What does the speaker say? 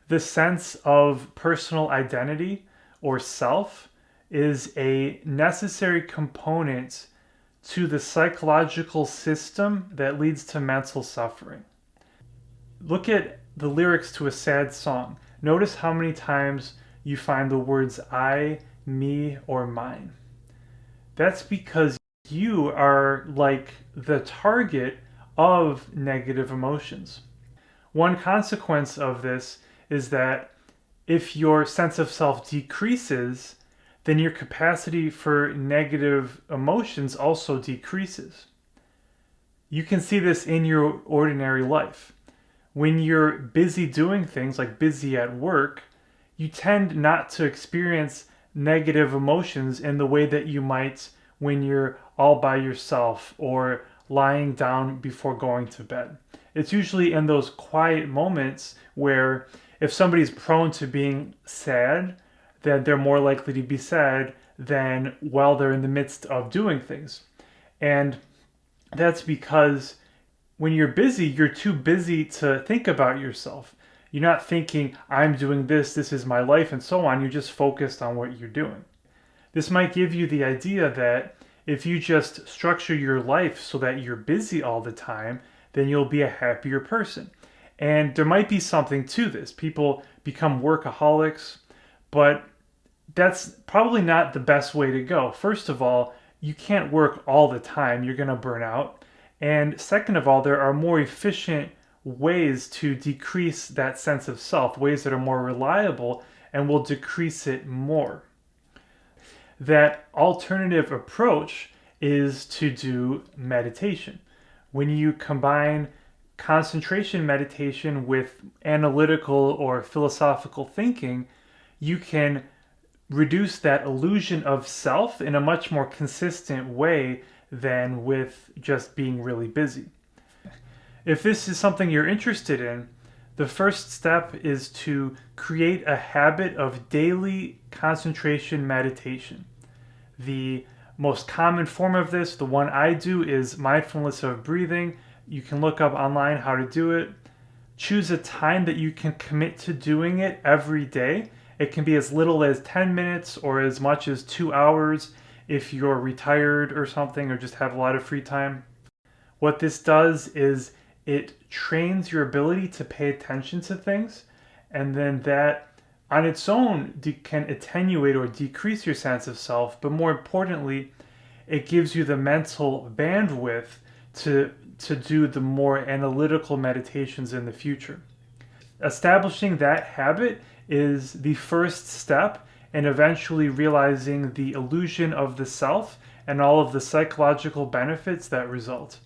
The sense of personal identity or self is a necessary component to the psychological system that leads to mental suffering. Look at the lyrics to a sad song. Notice how many times you find the words I, me, or mine. That's because you are like the target of negative emotions. One consequence of this is that if your sense of self decreases, then your capacity for negative emotions also decreases. You can see this in your ordinary life. When you're busy doing things like busy at work, you tend not to experience negative emotions in the way that you might when you're all by yourself or lying down before going to bed. It's usually in those quiet moments where if somebody's prone to being sad, then they're more likely to be sad than while they're in the midst of doing things. And that's because when you're busy, you're too busy to think about yourself. You're not thinking, I'm doing this is my life, and so on. You're just focused on what you're doing. This might give you the idea that if you just structure your life so that you're busy all the time, then you'll be a happier person. And there might be something to this. People become workaholics, but that's probably not the best way to go. First of all, you can't work all the time, you're going to burn out. And second of all, there are more efficient ways to decrease that sense of self, ways that are more reliable and will decrease it more. That alternative approach is to do meditation. When you combine concentration meditation with analytical or philosophical thinking, you can reduce that illusion of self in a much more consistent way than with just being really busy. If this is something you're interested in, the first step is to create a habit of daily concentration meditation. The most common form of this, the one I do, is mindfulness of breathing. You can look up online how to do it. Choose a time that you can commit to doing it every day. It can be as little as 10 minutes or as much as 2 hours if you're retired or something or just have a lot of free time. What this does is it trains your ability to pay attention to things, and then that on its own can attenuate or decrease your sense of self, but more importantly, it gives you the mental bandwidth to do the more analytical meditations in the future. Establishing that habit is the first step in eventually realizing the illusion of the self and all of the psychological benefits that result.